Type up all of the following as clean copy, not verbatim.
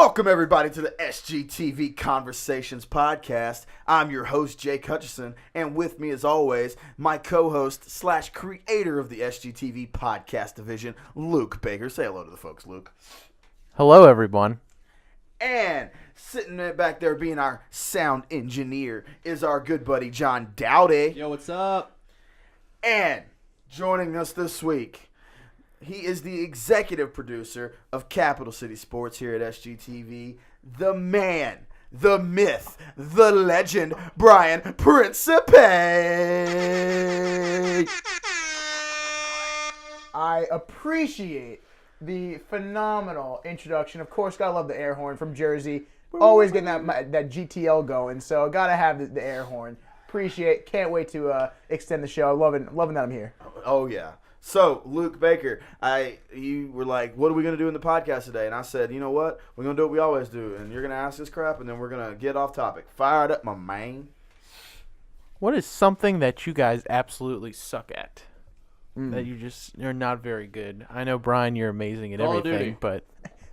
Welcome, everybody, to the SGTV Conversations podcast. I'm your host, Jake Hutchison, and with me, as always, my co-host / creator of the SGTV podcast division, Luke Baker. Say hello to the folks, Luke. Hello, everyone. And sitting back there being our sound engineer is our good buddy, John Dowdy. Yo, what's up? And joining us this week, he is the executive producer of Capital City Sports here at SGTV. The man, the myth, the legend, Brian Principe. I appreciate the phenomenal introduction. Of course, gotta love the air horn from Jersey. Always getting that GTL going, so gotta have the air horn. Appreciate, can't wait to extend the show. Loving that I'm here. Oh, yeah. So, Luke Baker, you were like, what are we going to do in the podcast today? And I said, you know what? We're going to do what we always do. And you're going to ask this crap, and then we're going to get off topic. Fire it up, my man. What is something that you guys absolutely suck at? That you're not very good? I know, Brian, you're amazing at Call of everything, Duty. but...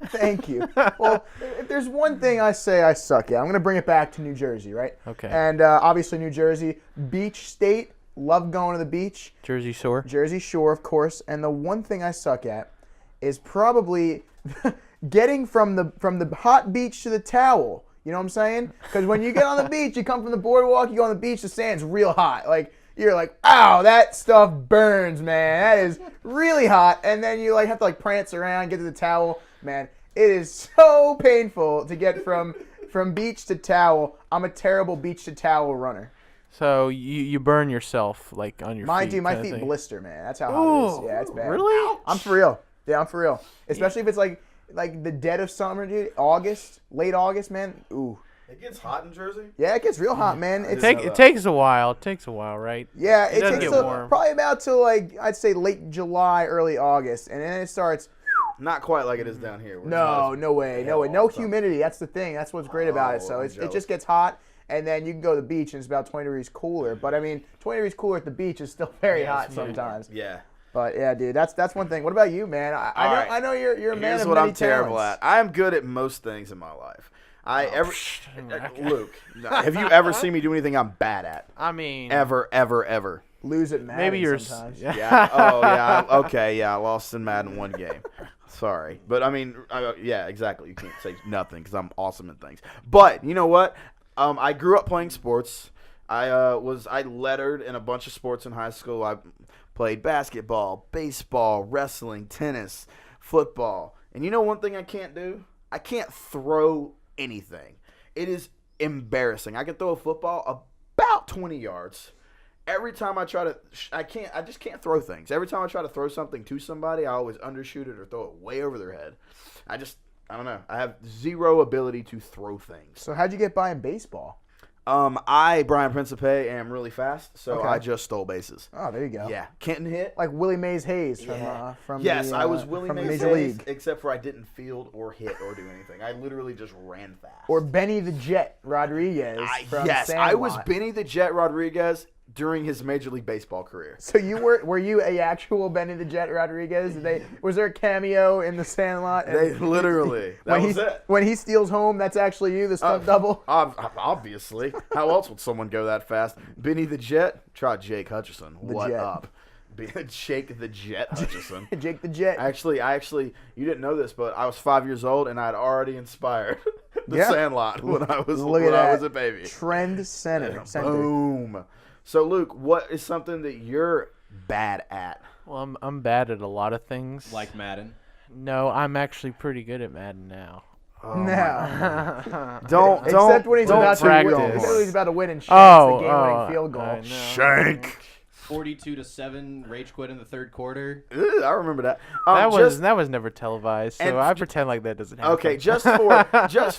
Thank you. Well, if there's one thing I say I suck at, I'm going to bring it back to New Jersey, right? Okay. And obviously New Jersey, beach state, love going to the beach. Jersey Shore? Jersey Shore, of course. And the one thing I suck at is probably getting from the hot beach to the towel. You know what I'm saying? Because when you get on the beach, you come from the boardwalk, you go on the beach, the sand's real hot. Like, you're like, ow, that stuff burns, man. That is really hot. And then you have to prance around, get to the towel. Man, it is so painful to get from beach to towel. I'm a terrible beach to towel runner. So you burn yourself, on your feet? Mind you, my kinda feet thing. blister, man. That's how hot it is. Yeah, it's bad. Really? I'm for real. Yeah, I'm for real. Especially if it's like the dead of summer, dude. Late August, man. Ooh. It gets hot in Jersey? Yeah, it gets real hot, man. It takes a while. It takes a while, right? Yeah, It doesn't takes get warm. probably about till I'd say late July, early August, and then it starts. Not quite like it is down here. No way. No humidity. That's the thing. That's what's great about it. So I'm it jealous. just gets hot, and then you can go to the beach, and it's about 20 degrees cooler. But, 20 degrees cooler at the beach is still very hot sometimes. Yeah. But, yeah, dude, that's one thing. What about you, man? I know you're a man Here's of what many I'm terrible talents. at. I'm good at most things in my life. Luke, have you ever seen me do anything I'm bad at? I mean... Ever. Lose at Madden Maybe you're... sometimes. Yeah. Oh, yeah. Okay, yeah. I lost in Madden one game. Sorry. But, yeah, exactly. You can't say nothing because I'm awesome at things. But, you know what? I grew up playing sports. I lettered in a bunch of sports in high school. I played basketball, baseball, wrestling, tennis, football. And you know one thing I can't do? I can't throw anything. It is embarrassing. I can throw a football about 20 yards. Every time I try to, I just can't throw things. Every time I try to throw something to somebody, I always undershoot it or throw it way over their head. I don't know. I have zero ability to throw things. So how'd you get by in baseball? Brian Principe, am really fast, so Okay. I just stole bases. Oh, there you go. Yeah. Kenton hit. Like Willie Mays Hayes from Yes, the, I was Willie from the Mays Major Hayes, League. except for I didn't field or hit or do anything. I literally just ran fast. Or Benny the Jet Rodriguez from Yes, Sandlot. I was Benny the Jet Rodriguez during his Major League Baseball career. So were you a actual Benny the Jet Rodriguez? Was there a cameo in the Sandlot? They literally. That was it. When he steals home, that's actually you, the stunt double? Obviously. How else would someone go that fast? Benny the Jet? Try Jake Hutchison. What Jet. up? Jake the Jet Hutchison. Jake the Jet. Actually, you didn't know this, but I was 5 years old and I had already inspired the Yeah. Sandlot when I was Look at that. a baby. Trend center. Boom. So, Luke, what is something that you're bad at? Well, I'm bad at a lot of things. Like Madden. No, I'm actually pretty good at Madden now. Now. Don't Except when he's about to practice. win. Except when he's about to win and shanks Oh, the game-winning field goal. I know. Shank. 42-7, rage quit in the third quarter. Ugh, I remember that. That was never televised, so and I pretend like that doesn't happen. Okay, just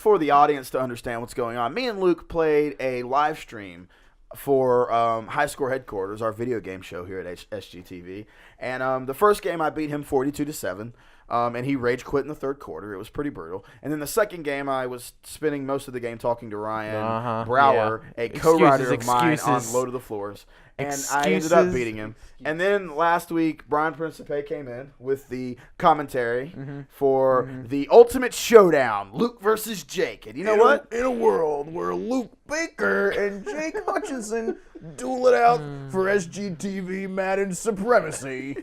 for the audience to understand what's going on, me and Luke played a live stream for High Score Headquarters, our video game show here at SGTV. And the first game I beat him 42-7. and he rage quit in the third quarter. It was pretty brutal. And then the second game, I was spending most of the game talking to Ryan Brower, a co-writer of mine on Low to the Floors. And I ended up beating him. And then last week, Brian Principe came in with the commentary for the Ultimate Showdown, Luke versus Jake. And you know what? In a world where Luke Baker and Jake Hutchinson duel it out for SGTV Madden supremacy.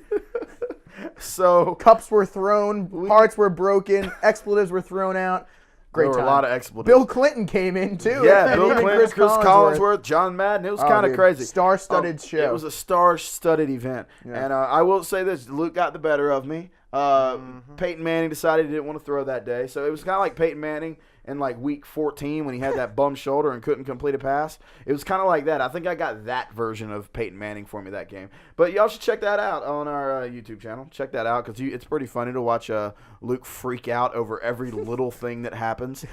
So Cups were thrown, hearts were broken, expletives were thrown out. Great there were time. a lot of expletives. Bill Clinton came in too. Yeah, Bill Even Clinton, Chris Collinsworth, John Madden. It was kind of crazy. Star-studded show. It was a star-studded event. Yeah. And I will say this, Luke got the better of me. Peyton Manning decided he didn't want to throw that day. So it was kind of like Peyton Manning in like week 14 when he had that bum shoulder and couldn't complete a pass. It was kind of like that. I think I got that version of Peyton Manning for me that game. But y'all should check that out on our YouTube channel. Check that out because it's pretty funny to watch Luke freak out over every little thing that happens.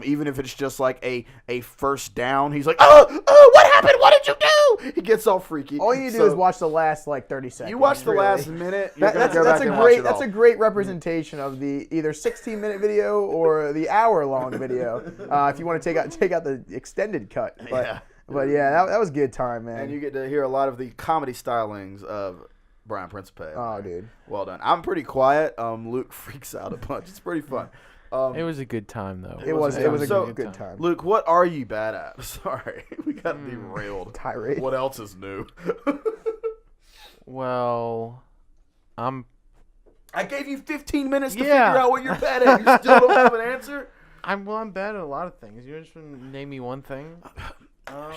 Even if it's just like a first down, he's like, oh, what happened? What did you do? He gets all freaky. All you do is watch the last like 30 seconds. You watch the last minute. You're gonna go back and watch it all. That's a great representation of the either 16-minute video or the hour-long video. If you want to take out the extended cut, but yeah, that was a good time, man. And you get to hear a lot of the comedy stylings of Brian Principe. Oh, dude, well done. I'm pretty quiet. Luke freaks out a bunch. It's pretty fun. It was a good time though. It was a good time. Luke, what are you bad at? Sorry, we got derailed. Tirade. What else is new? Well, I gave you 15 minutes to figure out what you're bad at. You still don't have an answer? I'm bad at a lot of things. You just want to name me one thing?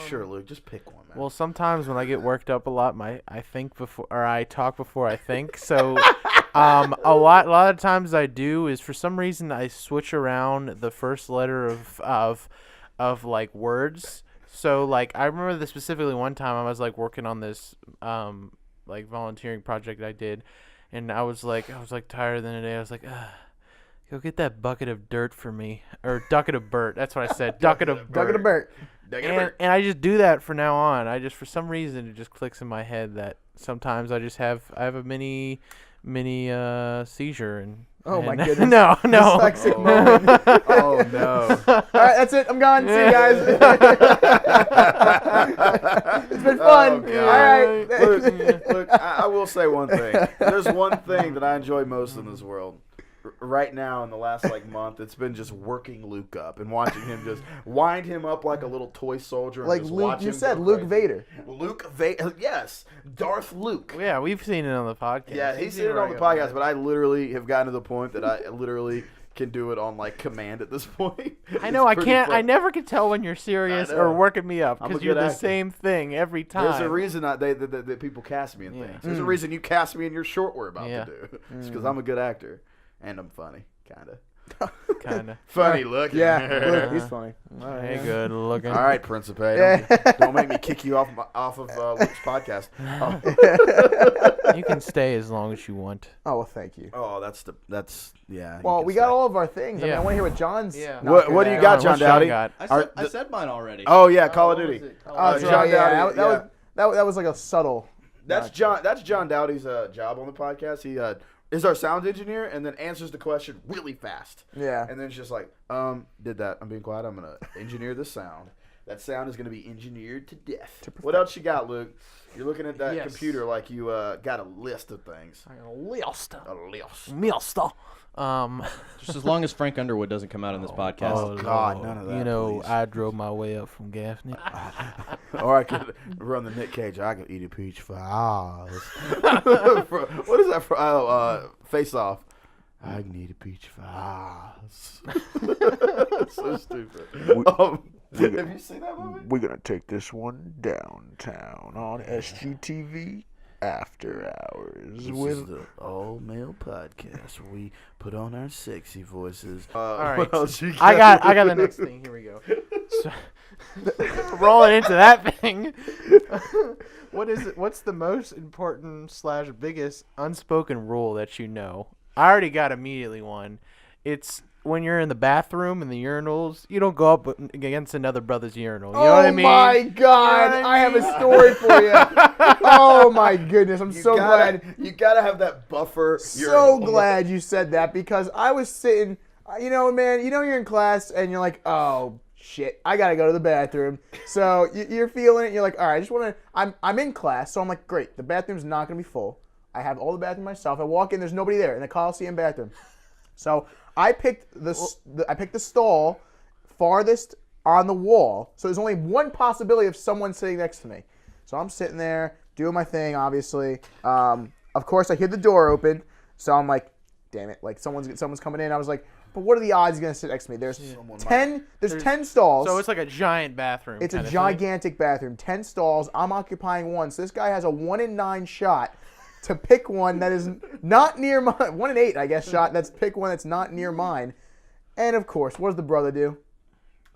Sure, Luke. Just pick one, man. Well, sometimes when I get worked up a lot, I talk before I think. So, a lot of times I do is for some reason I switch around the first letter of like words. So like I remember this specifically one time I was like working on this like volunteering project I did, and I was like tired the other day. I was like, go get that bucket of dirt for me, or ducket of Burt. That's what I said. Ducket of Burt. And I just do that from now on. For some reason it just clicks in my head that sometimes I have a mini seizure and. Oh my goodness! No. Dyslexic moment. Oh no! All right, that's it. I'm gone. See you guys. It's been fun. Oh, all right. Look, I will say one thing. There's one thing that I enjoy most in this world. Right now, in the last month, it's been just working Luke up and watching him just wind him up like a little toy soldier. And like just Luke, watch you him said go Luke crazy. Vader. Luke Vader, yes, Darth Luke. Yeah, we've seen it on the podcast. Yeah, he's seen it on the podcast, but I literally have gotten to the point that I literally can do it on command at this point. I know. I can't. Fun. I never can tell when you're serious or working me up because you're the same thing every time. There's a reason that people cast me in things. There's a reason you cast me in your short we're about to do. It's because I'm a good actor and I'm funny, kind of. Funny looking. Yeah, look, he's funny. Hey, good looking. All right, Principe. Don't make me kick you off of Luke's podcast. You can stay as long as you want. Oh well, thank you. Oh, that's yeah. Well, we got all of our things. I mean, I want to hear what John's. Yeah. What do you got, John Dowdy? I said mine already. Oh yeah, Call of Duty. Oh, John Dowdy. That was like a subtle. That's John Dowdy's job on the podcast. He is our sound engineer and then answers the question really fast. Yeah. And then it's just like, did that. I'm being quiet. I'm going to engineer the sound. That sound is going to be engineered to death. What else you got, Luke? You're looking at that computer like you got a list of things. A list. Just as long as Frank Underwood doesn't come out in this podcast. Oh, God, none of that, You know, please. I drove my way up from Gaffney. Or I could run the Nick Cage. I could eat a peach for hours. What is that for? Oh, Face Off. I can eat a peach for hours. So stupid. Have you seen that movie? We're going to take this one downtown on SGTV After Hours. This is the all-male podcast where we put on our sexy voices. All right. What else you got? I got the next thing. Here we go. So, rolling into that thing. What's the most important / biggest unspoken rule that you know? I already got immediately one. It's when you're in the bathroom in the urinals, you don't go up against another brother's urinal. You know what I mean? Oh my God! You know what I have a story for you. Oh my goodness! I'm so glad. You gotta have that buffer. So glad you said that because I was sitting. You know, man. You know you're in class and you're like, oh shit, I gotta go to the bathroom. So you're feeling it. You're like, all right, I just want to. I'm in class, so I'm like, great. The bathroom's not gonna be full. I have all the bathroom myself. I walk in, there's nobody there in the Coliseum bathroom. So I picked the stall farthest on the wall. So there's only one possibility of someone sitting next to me. So I'm sitting there doing my thing, obviously. Of course, I hear the door open. So I'm like, damn it, like someone's coming in. I was like, but what are the odds he's gonna sit next to me? There's 10 stalls. So it's like a giant bathroom. It's a gigantic bathroom. 10 stalls. I'm occupying one. So this guy has a 1 in 9 shot to pick one that is not near mine. 1 in 8, I guess, shot. That's pick one that's not near mine. And of course, what does the brother do?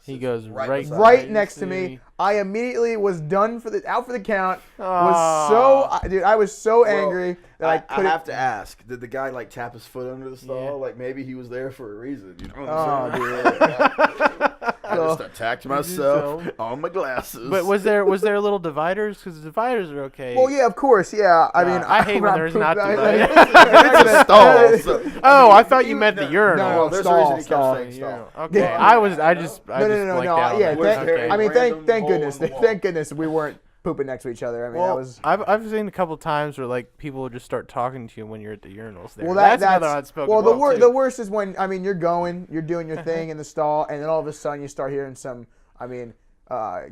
He goes right next to me. I immediately was out for the count. I was so angry that I couldn't. I have to ask, did the guy like tap his foot under the stall? Yeah. Like maybe he was there for a reason. You know what I'm saying? Dude. I just attacked myself on my glasses. But was there little dividers? Because dividers are okay. Well, yeah, of course, yeah. I mean, I hate when there's not dividers. It's a stall. So. Oh, I thought you meant the urinal. No, There's stall, a reason he stall. kept saying stall. Okay, Yeah. I just blanked out. Yeah, Okay. I mean, Random thank hole goodness, in the wall. thank goodness we weren't pooping next to each other. I mean, that was. I've seen a couple times where like people will just start talking to you when you're at the urinals. There. Well, that's another unspoken. Well, rule, the too. worst is when you're doing your thing in the stall, and then all of a sudden you start hearing some,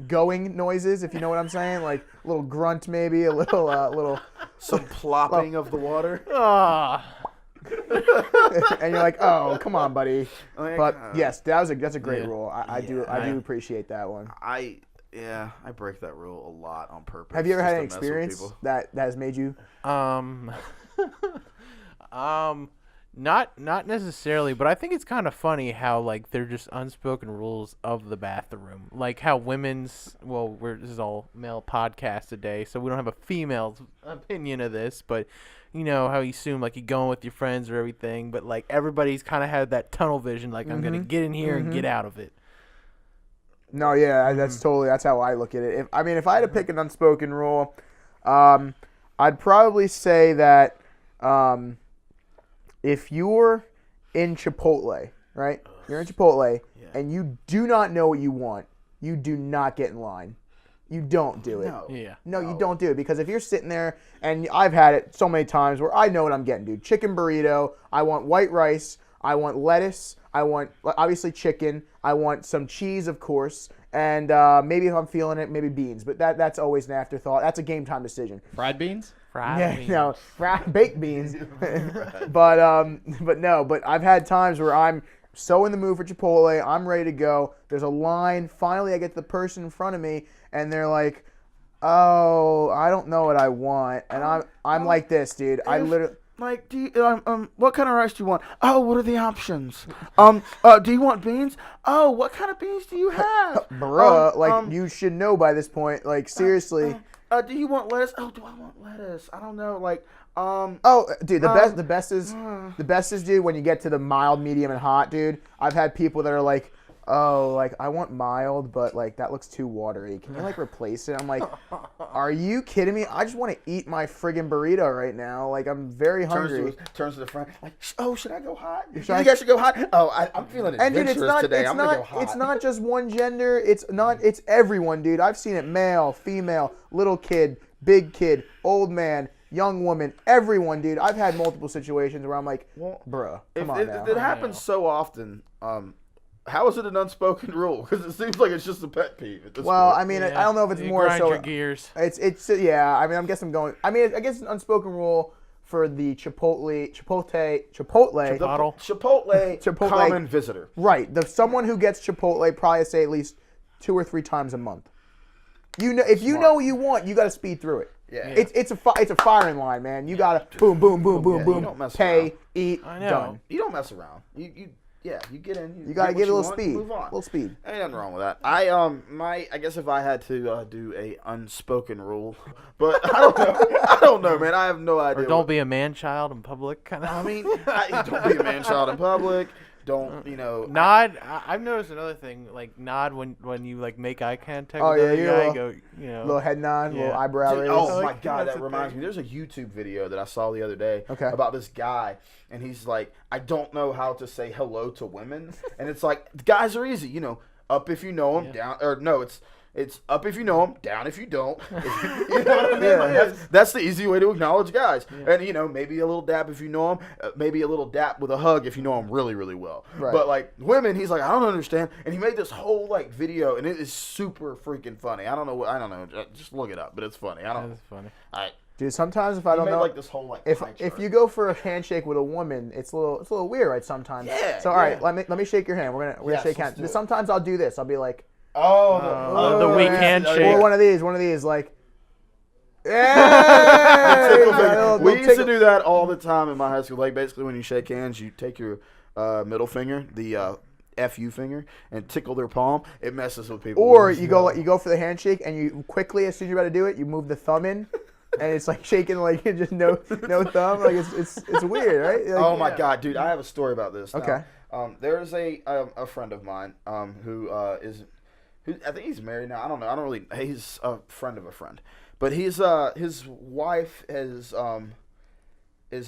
going noises. If you know what I'm saying, like a little grunt, maybe a little. Some plopping of the water. Ah. And you're like, oh, come on, buddy. Like, But yes, that's a great Yeah. rule. I do appreciate that one. I break that rule a lot on purpose. Have you ever just had to an mess with experience people. that has made you? Not necessarily, but I think it's kind of funny how like they're just unspoken rules of the bathroom. Like how this is all male podcast today, so we don't have a female's opinion of this, but you know how you assume like you going with your friends or everything, but like everybody's kind of had that tunnel vision, like I'm gonna get in here and get out of it. No, yeah, that's how I look at it. If I had to pick an unspoken rule, I'd probably say that if you're in Chipotle, right? You're in Chipotle and you do not know what you want, you do not get in line. You don't do it. No. Yeah. No, you don't do it because if you're sitting there, and I've had it so many times where I know what I'm getting, dude. Chicken burrito, I want white rice, I want lettuce, I want obviously chicken, I want some cheese, of course, and maybe if I'm feeling it, maybe beans. But that's always an afterthought. That's a game time decision. Fried beans? Baked beans. But I've had times where I'm so in the mood for Chipotle, I'm ready to go. There's a line. Finally, I get the person in front of me, and they're like, "Oh, I don't know what I want," and I'm like this, dude. I literally. Like, do you, what kind of rice do you want? Oh, what are the options? Do you want beans? Oh, what kind of beans do you have? Bruh, you should know by this point. Like, seriously. Do you want lettuce? Oh, do I want lettuce? I don't know. Like, Oh, dude, the best is, dude, when you get to the mild, medium, and hot, dude. I've had people that are like, oh, like, I want mild, but, like, that looks too watery. Can you, like, replace it? I'm like, are you kidding me? I just want to eat my friggin' burrito right now. Like, I'm very hungry. Turns to the front. Like, oh, should I go hot? You think I should go hot? Oh, I'm feeling adventurous today. I'm going to go hot. It's not just one gender. It's everyone, dude. I've seen it male, female, little kid, big kid, old man, young woman, everyone, dude. I've had multiple situations where I'm like, bruh, come on now. It happens so often. How is it an unspoken rule? Because it seems like it's just a pet peeve at this point. I mean, I don't know if it's more grind so. your gears. It's yeah. I mean, I guess it's an unspoken rule for the Chipotle common visitor. Right. Someone who gets Chipotle probably say at least 2 or 3 times a month. You know, if you know what you want, you got to speed through it. Yeah. It's a firing line, man. You gotta boom, boom, boom, boom, You boom. don't mess Pay, around. eat, I know. done. You don't mess around. You get in. You gotta get give it a what little you want, speed. Move on. Little speed. Ain't nothing wrong with that. I guess if I had to do a unspoken rule, but I don't know, man. I have no idea. Or don't be a man-child in public, kind of. I mean, don't be a man-child in public. don't, Nod. I've noticed another thing. Like nod when you like make eye contact. Oh, with the yeah, other you guy, go. You know. Little head nod, Yeah. little eyebrow Dude, raise. oh my Like, God, that's that a reminds thing. me. There's a YouTube video that I saw the other day Okay. about this guy, and he's like, I don't know how to say hello to women, and it's like the guys are easy, up if you know them, down, or no, it's up if you know them, down if you don't. You know what I mean? Yeah. Like, that's the easy way to acknowledge guys, and maybe a little dap if you know them, maybe a little dap with a hug if you know them really, really well. Right. But like women, he's like, I don't understand, and he made this whole like video, and it is super freaking funny. I don't know, just look it up, but it's funny. That's funny. Dude, sometimes if I don't made know, like this whole like if pie if chart. you go for a handshake with a woman, it's a little weird, right? Sometimes. Yeah, So all right, yeah. let me shake your hand. We're gonna Yes, shake let's hands. do it. Sometimes I'll do this. I'll be like, the weak handshake. or one of these, like. Yeah. Tickle finger. We used to do that all the time in my high school. Like basically, when you shake hands, you take your middle finger, the FU finger, and tickle their palm. It messes with people. Or you go for the handshake, and you quickly, as soon as you're about to do it, you move the thumb in, and it's like shaking like just no thumb. Like it's weird, right? Like, Oh my God, dude! I have a story about this. Now, Okay. There's a friend of mine who I think he's married now. I don't know. He's a friend of a friend, but his wife is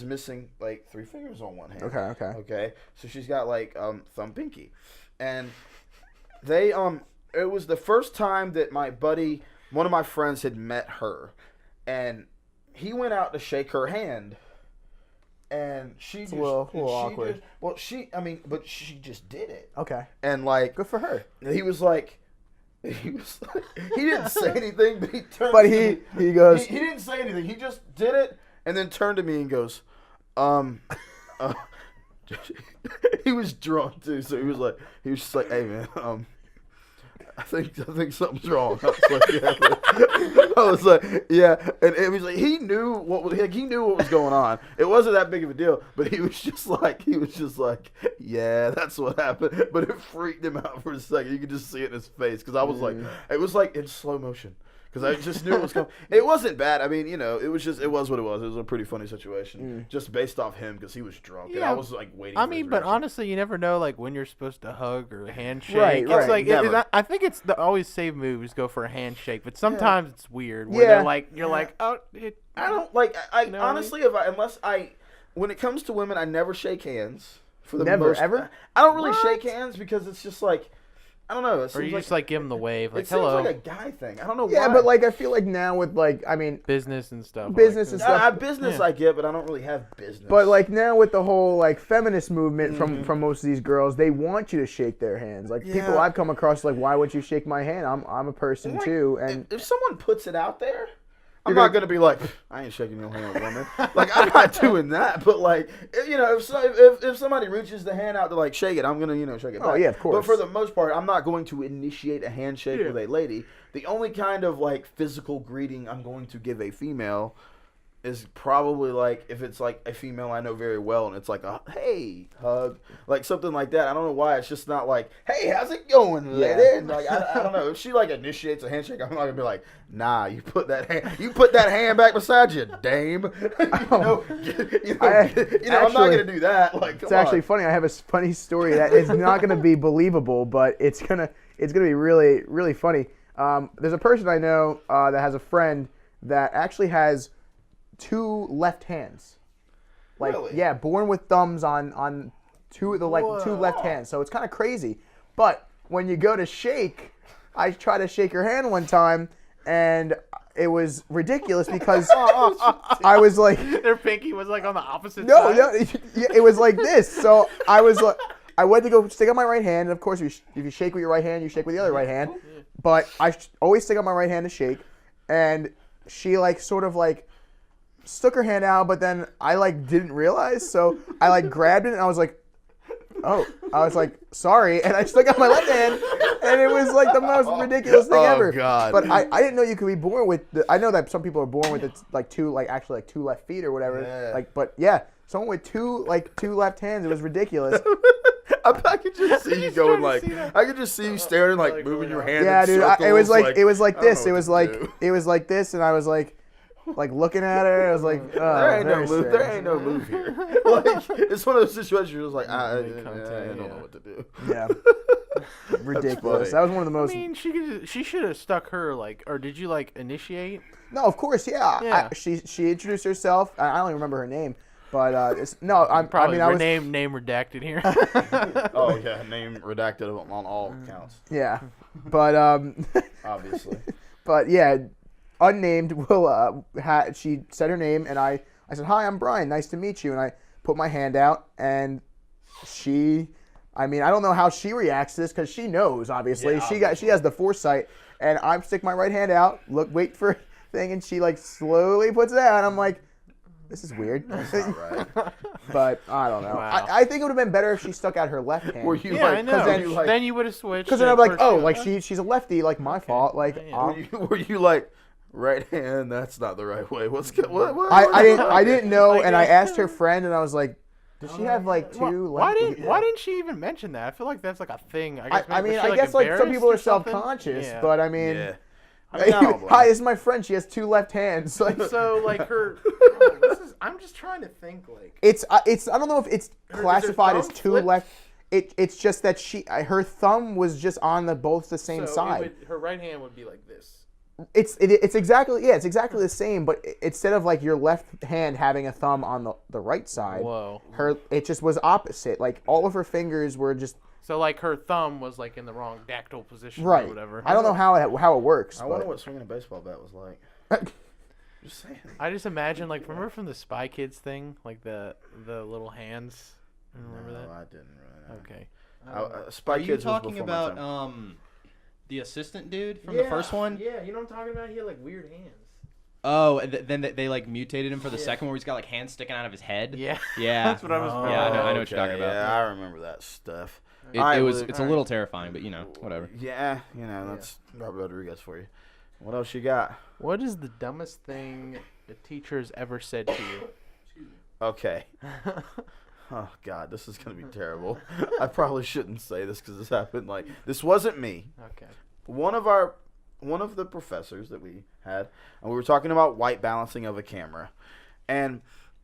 missing like 3 fingers on one hand. Okay. So she's got like thumb, pinky, and they it was the first time that my buddy, one of my friends, had met her, and he went out to shake her hand. And she just, a little awkward. but she just did it. Okay. And like, Good for her. he didn't say anything, but he turned. But to me. he goes. He didn't say anything. He just did it, and then turned to me and goes, he was drunk too, so he was just like, hey man, I think something's wrong. I was like, yeah, and it was like he knew what was going on. It wasn't that big of a deal, but he was just like, yeah, that's what happened. But it freaked him out for a second. You could just see it in his face because I was like, it was like in slow motion. Because I just knew it was coming. It wasn't bad. I mean, it was what it was. It was a pretty funny situation, just based off him because he was drunk. And I was like waiting. I for mean, his but reaction. honestly, you never know like when you're supposed to hug or handshake. Right, It's right, like never. I think it's the always safe move is go for a handshake, but sometimes it's weird where Yeah. they're like you're like I don't like. I know what I mean? honestly, when it comes to women, I never shake hands. For the Never, most, ever? I don't really shake hands because it's just like, I don't know. It or seems you like, just like give them the wave like it seems hello like a guy thing. I don't know Yeah, why. but like I feel like now with like business and stuff. Business like and stuff. business I get, but I don't really have business. But like now with the whole like feminist movement from most of these girls, they want you to shake their hands. Like people Yeah. I've come across, like why would you shake my hand? I'm a person Like, too, and if someone puts it out there, I'm not gonna be like, I ain't shaking your hand, woman. Like I'm not doing that. But like, if somebody reaches the hand out to like shake it, I'm gonna shake it back. Oh, yeah, of course. But for the most part, I'm not going to initiate a handshake with a lady. The only kind of like physical greeting I'm going to give a female is probably like if it's like a female I know very well and it's like a hey hug, like something like that. I don't know why it's just not like hey how's it going lady. And, like I don't know if she like initiates a handshake, I'm not gonna be like nah you put that hand back beside you dame. I'm not gonna do that. Like it's actually funny. I have a funny story that is not gonna be believable, but it's gonna be really really funny. There's a person I know that has a friend that actually has 2 left hands. Like Really? yeah, born with thumbs on two left hands. So it's kind of crazy. But when you go to shake, I tried to shake her hand one time and it was ridiculous because I was like their pinky was like on the opposite no, side. it was like this. So I was like I went to go stick out my right hand, and of course if you shake with your right hand, you shake with the other right hand. But I always stick out my right hand to shake, and she like sort of like stuck her hand out, but then I like didn't realize, so I like grabbed it and I was like, oh, I was like, sorry, and I stuck out my left hand, and it was like the most ridiculous thing ever. God. But I didn't know you could be born with. I know that some people are born with like two left feet or whatever. Yeah. Like, but yeah, someone with two left hands, it was ridiculous. I could just see you going like I could just see you staring like moving your hand. Yeah, in dude, circles, it was like this. I It don't was know what like to do. it was like this, and I was like, like looking at her. I was like, oh, there ain't no very move. strange. There ain't no move here. Like it's one of those situations where it's like I don't yeah. know what to do. Yeah. Ridiculous. funny. That was one of the I most. mean, she should have stuck her like, or did you like initiate? No, of course, yeah. Yeah. She introduced herself. I don't even remember her name, but I Probably mean, I was name redacted here. Oh yeah, name redacted on all accounts, yeah, but obviously. but yeah, unnamed will she said her name and I said, hi, I'm Brian, nice to meet you, and I put my hand out and she, I mean, I don't know how she reacts to this because she knows obviously. Yeah, she has the foresight, and I stick my right hand out, wait for thing, and she like slowly puts it out, and I'm like, this is weird. That's not right. But I don't know. Wow. I think it would have been better if she stuck out her left hand. Were you Yeah, like? I know. Then you like, Then you would have switched. Because then I'm like, first oh, two. like she's a lefty, like my fault. Like Yeah. were you like right hand? That's not the right way. What? I didn't know, Like, and I asked her friend, and I was like, does she have like two? Why lefty? didn't she even mention that? I feel like that's like a thing. I mean, was she, I guess like some embarrassed people are or something? self-conscious, Yeah. but I mean, Yeah. I mean, I don't blame hi, you. this is my friend. She has two left hands. Like So like her, I'm just trying to think like. it's I don't know if it's classified as thumb two flipped? left. It's just that her thumb was just on both the same so side. her right hand would be like this. It's exactly the same, but instead of like your left hand having a thumb on the right side, Whoa. it just was opposite. Like all of her fingers were just So like her thumb was like in the wrong dactyl position right. or whatever. I don't know how it works. I but- wonder what swinging a baseball bat was like. Just saying. I just imagine like remember from the Spy Kids thing, like the little hands. Remember No, that? I didn't really know. Okay. Spy Are you Kids was talking before my about time. the assistant dude from the first one? Yeah, you know what I'm talking about? He had like weird hands. Oh, and then they like mutated him for the second where he's got like hands sticking out of his head. Yeah. Yeah. That's what I was. Yeah, I know what you're talking about. Yeah, I remember that stuff. It's a little terrifying, but whatever. Yeah, that's Robert Rodriguez for you. What else you got? What is the dumbest thing a teacher has ever said to you? Okay. Oh God, this is gonna be terrible. I probably shouldn't say this because this happened. Like this wasn't me. Okay. One of the professors that we had, and we were talking about white balancing of a camera. And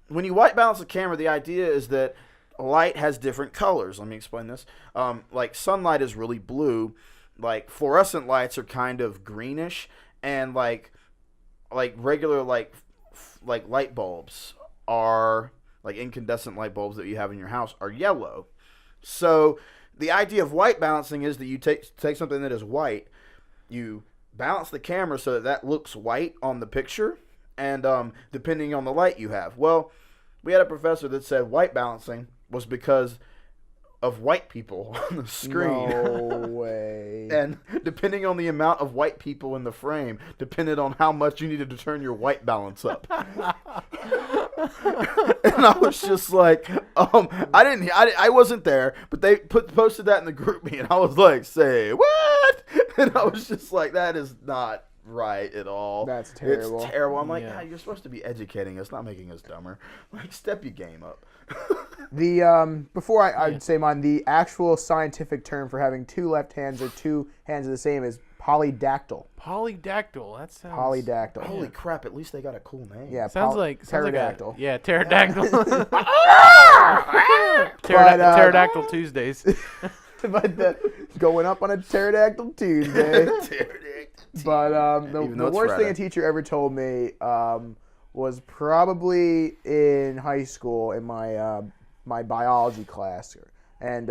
when you white balance a camera, the idea is that light has different colors. Let me explain this. Like sunlight is really blue. Like fluorescent lights are kind of greenish, and like regular like light bulbs are like incandescent light bulbs that you have in your house are yellow. So the idea of white balancing is that you take something that is white, you balance the camera so that looks white on the picture, and depending on the light you have. Well, we had a professor that said white balancing was because of white people on the screen. No way. And depending on the amount of white people in the frame, depended on how much you needed to turn your white balance up. And I was just like, I wasn't there, but they posted that in the group me, and I was like, say what? And I was just like, that is not right at all. That's terrible. It's terrible. I'm like, Yeah. you're supposed to be educating us, not making us dumber. Like, step your game up. Before I'd say mine, the actual scientific term for having two left hands or two hands of the same is polydactyl. Polydactyl. That sounds. Polydactyl. Holy crap! At least they got a cool name. Yeah, Sounds like pterodactyl. Yeah, pterodactyl. But, Pterodactyl Tuesdays. But going up on a pterodactyl Tuesday. But Even though the it's worst thing Friday. a teacher ever told me was probably in high school in my biology class, and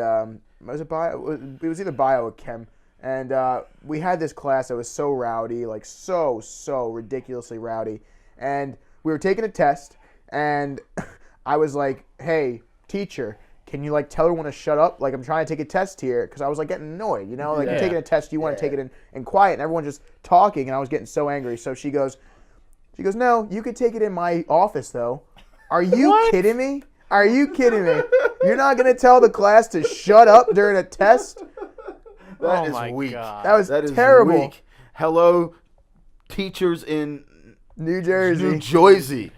was it bio? It was either bio or chem, and we had this class that was so rowdy, like so ridiculously rowdy, and we were taking a test, and I was like, "Hey, teacher, can you like tell everyone to shut up? Like I'm trying to take a test here," because I was like getting annoyed, you know, like you're taking a test, you want to take it in quiet, and everyone's just talking, and I was getting so angry. So she goes, "No, you could take it in my office though." Are you kidding me? Are you kidding me? You're not gonna tell the class to shut up during a test? That is my weak. God. That is is terrible. weak. Hello, teachers in New Jersey. New Jersey.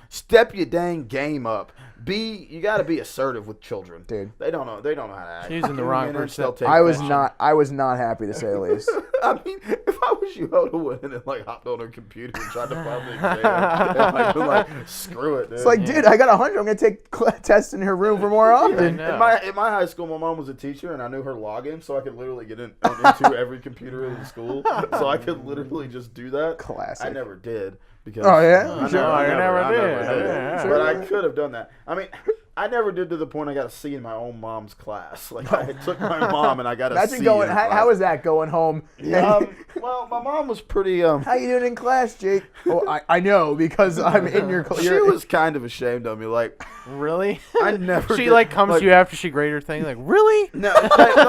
Step your dang game up. you got to be assertive with children, Dude. They don't know how to act. She's in the wrong percent. I was not happy to say the least. I mean, if I was you, I would have went in and like hopped on her computer and tried to find the exam. And like, been like, screw it, dude. It's like, dude, I got 100. I'm gonna take tests in her room for more often. know. In my high school, my mom was a teacher, and I knew her login, so I could literally get into every computer in the school. So I could literally just do that. Classic. I never did because. Oh, yeah? I Sure. never did. Yeah. But I could have done that. I mean, I never did to the point I got a C in my own mom's class. Like I took my mom and I got a Imagine C. going. in How was that going home? Well, my mom was pretty. How you doing in class, Jake? Well, I know because I'm in your class. She was kind of ashamed of me. Like Really? I never. She did, like comes to you after she graded her thing. Like, really? No,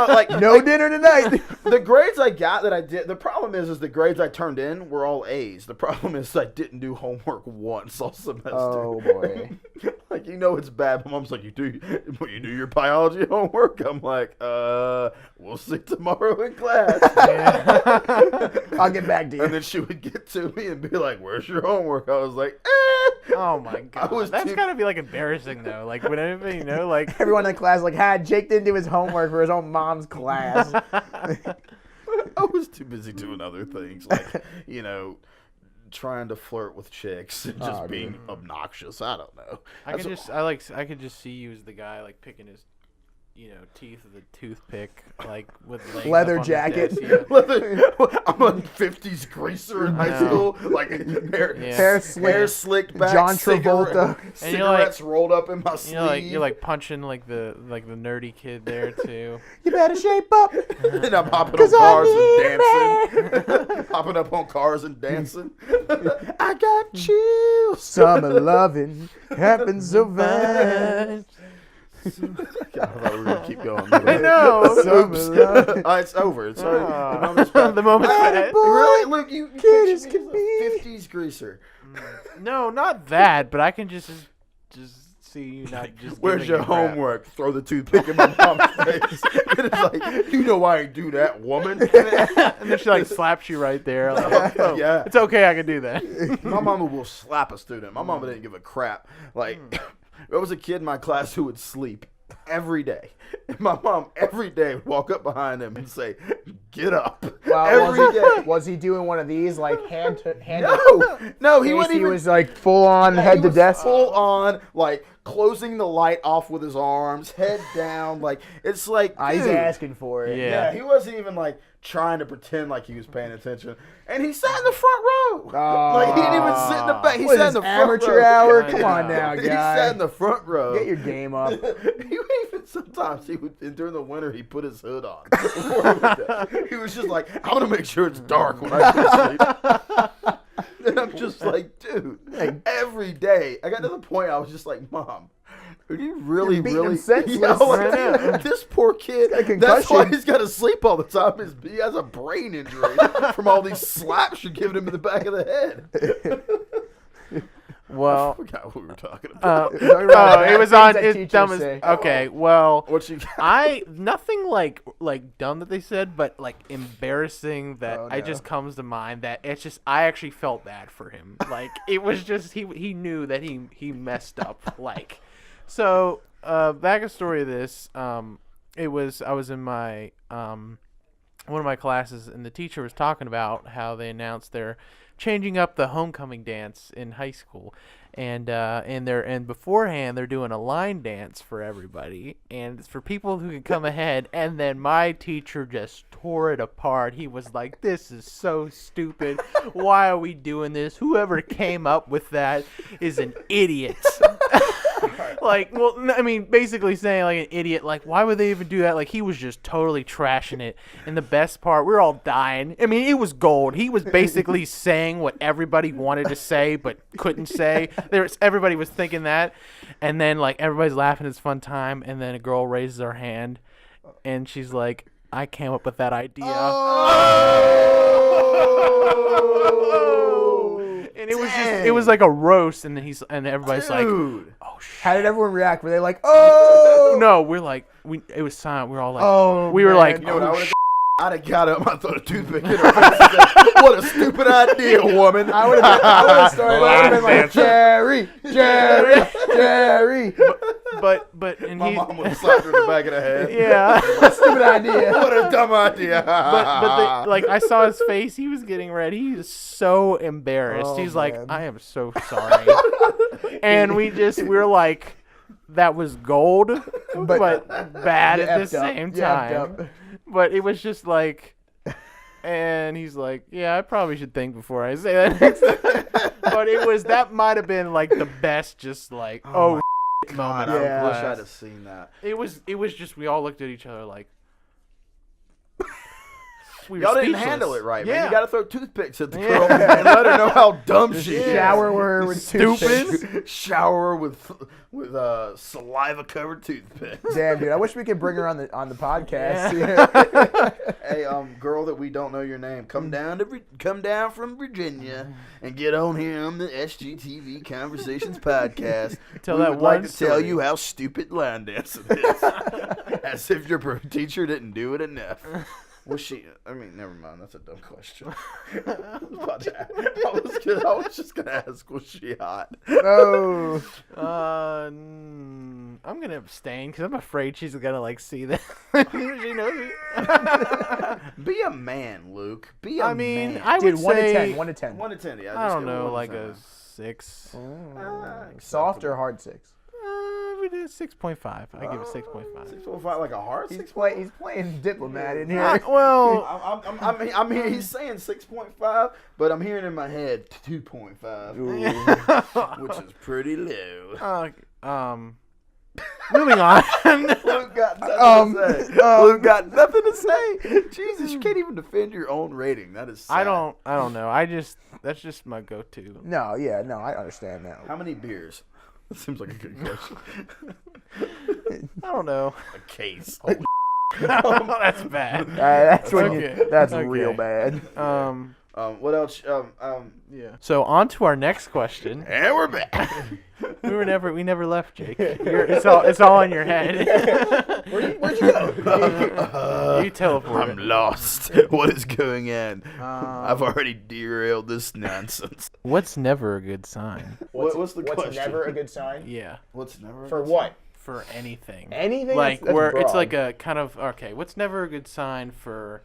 like No dinner tonight. the grades I got that I did. The problem is the grades I turned in were all A's. The problem is I didn't do homework once all semester. Oh boy. Like it's bad. My mom's like, you do your biology homework? I'm like, we'll see tomorrow in class. I'll get back to you. And then she would get to me and be like, where's your homework? I was like, Oh my god. That's gotta be like embarrassing though. Like would anybody know? Like Everyone in class like, Jake didn't do his homework for his own mom's class. I was too busy doing other things, like trying to flirt with chicks and just being obnoxious. I don't know. I could just see you as the guy like picking his teeth with a toothpick, like with legs Leather up on the jacket. desk, yeah. I'm a 50s greaser in high No. school, like hair slicked back, John Travolta. And you're like- cigarettes rolled up in my sleeve. You're like punching like the nerdy kid there too. You better shape up. And I'm hopping 'Cause on I cars need and dancing. Hopping up on cars and dancing. I got chills. Summer loving happens so fast. God, I thought we were going to keep going. I know. Summer loving. It's over. It's already, The moment's passed. Really? Look, you Kid as picture can me as a be. 50s greaser. No, not that. But I can just see you not just. Where's giving your a crap. homework? Throw the toothpick in my mom's face. And it's like, I ain't do that, woman. And then she like slaps you right there. Like, oh, Yeah. it's okay. I can do that. My mama will slap a student. My mama didn't give a crap. Like, there was a kid in my class who would sleep every day. And my mom every day would walk up behind him and say, "Get up." Every day. Was he doing one of these like hand to hand? No, he wasn't He even. was like full on head He to was desk. full on, like closing the light off with his arms, head down. Like it's like He's dude. asking for it. Yeah. Yeah, he wasn't even like trying to pretend like he was paying attention, and he sat in the front row. Like he didn't even sit in the back. He What sat is in the this, front amateur row. hour? I Come on know. now, He sat guy. in the front row. Get your game up. He would even sometimes during the winter he put his hood on. Before he, went down. He was just like, I'm gonna make sure it's dark when I go to sleep. And I'm just like, dude, every day. I got to the point I was just like, Mom, are you really, You're beating really him senseless. Yeah, I'm like, I know. this poor kid. got a That's why concussion. he's got to sleep all the time. He has a brain injury from all these slaps you're giving him in the back of the head. I Well, forgot what we were talking about. it was on. Things that It's dumb teachers as. say. Okay, well, What you got? nothing like dumb that they said, but like embarrassing that Oh, I no. just comes to mind that it's just I actually felt bad for him. Like it was just he knew that he messed up. Like so backstory of this I was in my one of my classes and the teacher was talking about how they announced they're changing up the homecoming dance in high school, and beforehand they're doing a line dance for everybody, and it's for people who can come ahead. And then my teacher just tore it apart. He was like, "This is so stupid. Why are we doing this? Whoever came up with that is an idiot." Like, well, I mean, basically saying like an idiot. Like, why would they even do that? Like, he was just totally trashing it. And the best part, we were all dying. I mean, it was gold. He was basically saying what everybody wanted to say but couldn't say. Everybody was thinking that, and then like everybody's laughing. It's a fun time. And then a girl raises her hand, and she's like, "I came up with that idea." And it was like a roast, and then everybody's like, Dude. "Oh shit." How did everyone react? Were they like, "Oh"? No, it was silent. We were all like, Oh, we were man. like, You know what I "Oh, would've I'd have got up and thrown a toothpick in her face and said, what a stupid idea, woman. I would have started laughing like, Jerry. But and My he, mom would have slapped her in the back of the head. yeah. Stupid idea. What a dumb idea. But like I saw his face, he was getting red. He was so embarrassed. Oh, He's like, man. I am so sorry. And we were like, that was gold, but bad You at the effed up. same You effed time. up. But it was just like, and he's like, yeah, I probably should think before I say that next time. But that might have been like the best, just like, God, moment I of Yeah. wish I'd class. have seen that. It was just, we all looked at each other like, we were Y'all didn't speechless. handle it right, man. Yeah. You got to throw toothpicks at the girl and let her know how dumb she is. Shower her with toothpicks. Stupid. Shower with saliva-covered toothpicks. Damn, dude. I wish we could bring her on the podcast. Hey, girl that we don't know your name, come down from Virginia and get on here on the SGTV Conversations podcast. Tell We that would like one to tell story. you how stupid line dancing is, as if your teacher didn't do it enough. Was she? I mean, never mind. That's a dumb question. I was just gonna ask, was she hot? No. I'm gonna abstain because I'm afraid she's gonna like see that. She knows me. Be a man, Luke. Be a I mean, man. I Dude, would 1 to say 10. 1 to 10. 1 to 10. Yeah, I just don't go know, 1 to like 10. a 6. Soft or hard 6? We did 6.5. I give it 6.5. 6.5, like a hard He's 6. playing diplomat in here. Well, I'm hearing he's saying 6.5, but I'm hearing in my head 2.5, which is pretty low. moving on. Luke got nothing to say. Luke got nothing to say. Jesus, you can't even defend your own rating. That is sad. I don't know. That's just my go-to. No, yeah, no, I understand that. How many beers? That seems like a good question. I don't know. A case. That's bad. That's when Okay. that's Okay. real bad. What else? Yeah. So on to our next question. And we're back. We never left, Jake. It's all in your head. Where'd you go? You teleport. I'm lost. What is going on? I've already derailed this nonsense. What's never a good sign? What's the question? What's never a good sign? Yeah. What's never? For what? For anything. Anything? Like That's where it's broad. like a kind of what's never a good sign for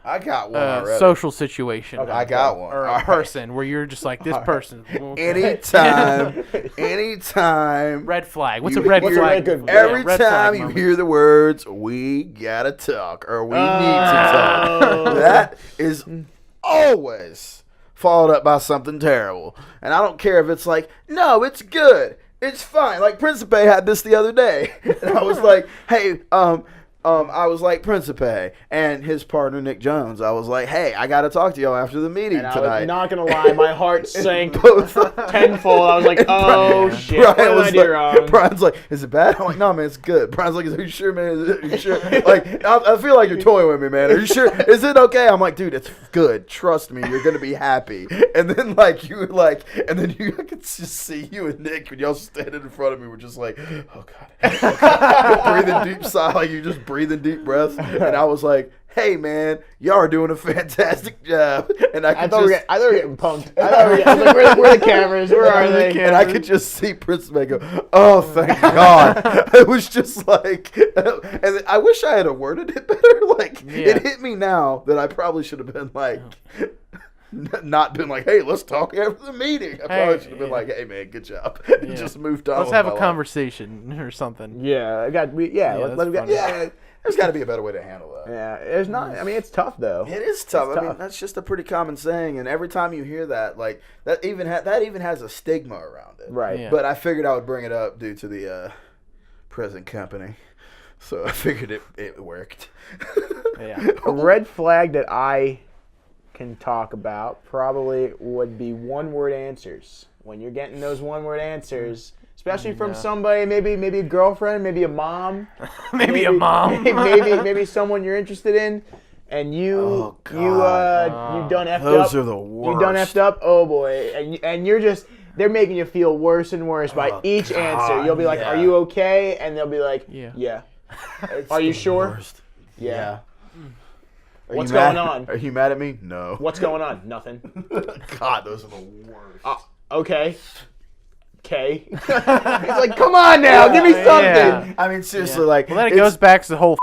I got one already. social situation. Okay. I got one. Or All a right. person where you're just like this person. Anytime. Red flag. What's You a red hear- flag? good- Yeah, Every red flag time you moment. hear the words, we gotta talk, or we need to talk, that is always followed up by something terrible. And I don't care if it's like, no, it's good, it's fine. Like Principe had this the other day, and I was like, hey, I was like Principe and his partner Nick Jones. I was like, hey, I gotta talk to y'all after the meeting And I tonight. was not gonna lie, my heart sank Both. tenfold. I was like, oh shit, what Brian did I was do like, wrong? Brian's like, is it bad? I'm like, no, man, it's good. Brian's like, are you sure, man? Are you sure? Like, I feel like you're toying with me, man. Are you sure? Is it okay? I'm like, dude, it's good. Trust me, you're gonna be happy. And then you were like, and then I could just see you and Nick when y'all standing in front of me, were just like, oh god, breathing deep sigh, like you're just breathing deep breaths. And I was like, hey man, y'all are doing a fantastic job. And I thought we were getting punked. I was like, where are the cameras? Where are they? and I could just see Principe go, oh, thank God. It was just like, and I wish I had worded it better. Like, it hit me now that I probably should have been like, not been like, hey, let's talk after the meeting. I probably should have been like, hey, man, good job. And just moved on. Let's with have my a life. conversation or something. Yeah, I got. that's funny. Yeah, there's got to be a better way to handle that. Yeah, it's not. I mean, it's tough though. It is tough. It's I mean, tough. that's just a pretty common saying, and every time you hear that, like that even has a stigma around it. Right. Yeah. But I figured I would bring it up due to the present company, so I figured it worked. Yeah. A red flag that I can talk about probably would be one-word answers. When you're getting those one-word answers, especially from somebody, maybe a girlfriend, maybe a mom, Maybe a mom. maybe someone you're interested in, and you done effed Those up. are the You done worst. effed up. Oh boy, and you're just. They're making you feel worse and worse by each answer. You'll be like, yeah. "Are you okay?" And they'll be like, Yeah. "Yeah." Are you sure? Worst. Yeah. Are What's you mad- going on? Are you mad at me? No. What's going on? Nothing. God, those are the worst. Okay. Okay. He's like, come on now, give me something. Yeah. I mean, seriously, like. Well, then it it's- goes back to the whole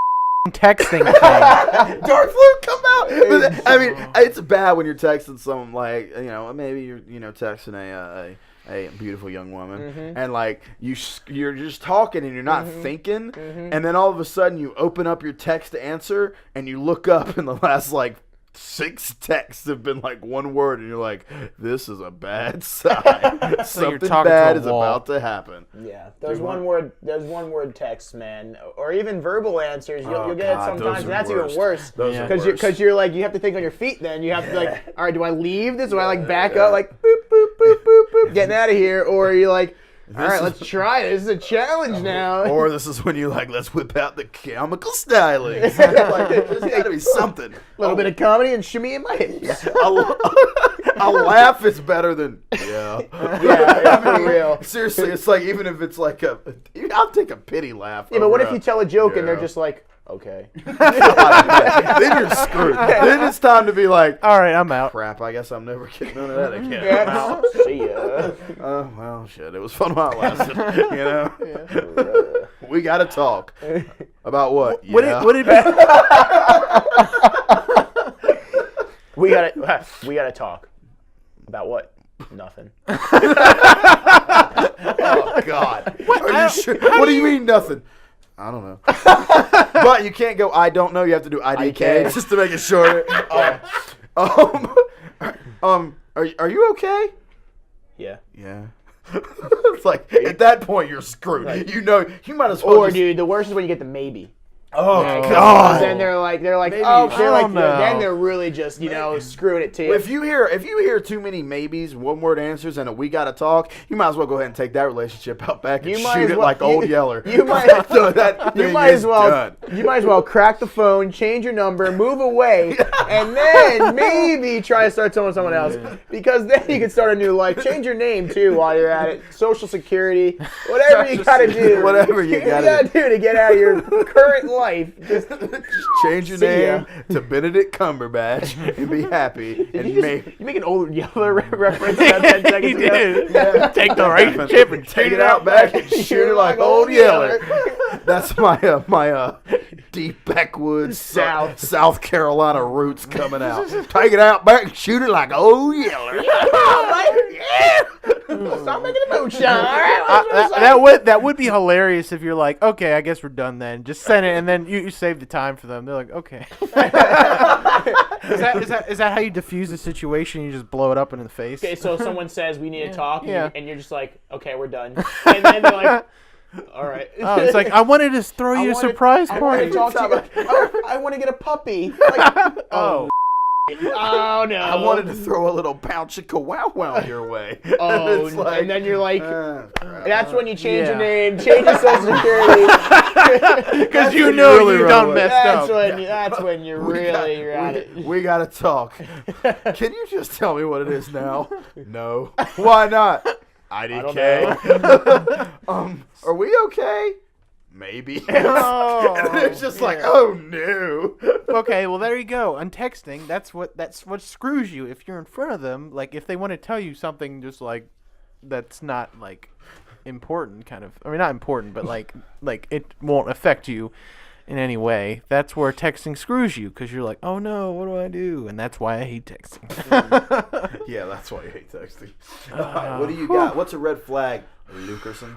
texting thing. Dark Fluke, come out! But, I mean, it's bad when you're texting someone like, maybe you're, texting a beautiful young woman, and like you're just talking and you're not thinking, and then all of a sudden you open up your text to answer, and you look up, and the last like 6 texts have been like one word, and you're like, this is a bad sign. Something talking bad to a is wall. about to happen. Yeah, those one word texts, man, or even verbal answers. You'll Oh, get God, it those sometimes, are and that's worst. even worse. Those Yeah. are worse. Because you're like, you have to think on your feet. Then you have to like, all right, do I leave this? Do I like back up, like boop boop boop boop boop, getting out of here, or are you like, all right, let's try it. This is a challenge now. Or this is when you like, let's whip out the chemical stylings. Like, there's got to be something. A little bit of comedy and shimmy in my hips. A laugh is better than yeah. Yeah, for real. Seriously, it's like even if it's like I'll take a pity laugh. Yeah, but what over if you tell a joke and they're yeah. just like, okay. then you're screwed. Then it's time to be like, All right, I'm out. crap. I guess I'm never getting none of that again. Yeah, see ya. Oh well, shit. It was fun while it lasted. We gotta talk about what? Would it be? We gotta talk about what? Nothing. Oh God. Are you sure? What do you mean nothing? I don't know. But you can't go. I don't know. You have to do IDK just to make it shorter. Are you okay? Yeah. Yeah. It's like at that point you're screwed. You might as well. Or just, dude, the worst is when you get the maybe. oh Because God. then they're like, Maybe. oh, I don't know. then they're really just, screwing it to you. If you hear too many maybes, one word answers, and a we gotta talk, you might as well go ahead and take that relationship out back and You might shoot as it well- like Old Yeller. You might, So that you thing might is as well, done. you might as well crack the phone, change your number, move away, and then maybe try to start telling someone else. Because then you can start a new life. Change your name too while you're at it. Social security, whatever you gotta do. Whatever you gotta do to get out of your current life. Just Change your See name ya. to Benedict Cumberbatch and be happy. And you make an Old Yeller reference about 10 seconds He ago. did. Yeah. Take the right chip and Take it out back and shoot it like Old Yeller. That's my deep backwoods South Carolina roots coming out. Take it out back and shoot it like Old Yeller. Stop making the moonshine. All right, That would be hilarious if you're like, okay, I guess we're done then. Just send it, and then you save the time for them. They're like, okay. Is that how you diffuse the situation? You just blow it up in the face? Okay, so someone says we need to talk, Yeah. and you're just like, okay, we're done. And then they're like, all right. Oh, it's like, I wanted to throw you a surprise I want party. to talk to you. I want to get a puppy. Like, Oh. oh no. I wanted to throw a little pouch of kawawa your way. Oh, It's like, and then you're like, crap. that's when you change your Yeah. name, change your social security. Because you when know you really you run done away. messed That's up. when you're really you're at it. We gotta talk. Can you just tell me what it is now? No. Why not? IDK. Are we okay? Maybe. Oh, And then it's just like, oh no. Okay, well there you go. Untexting, that's what screws you. If you're in front of them, like if they want to tell you something just like that's not like important kind of, I mean not important, but like it won't affect you in any way. That's where texting screws you because you're like, "Oh no, what do I do?" And that's why I hate texting. Yeah, that's why you hate texting. What do you got? What's a red flag, Lukerson?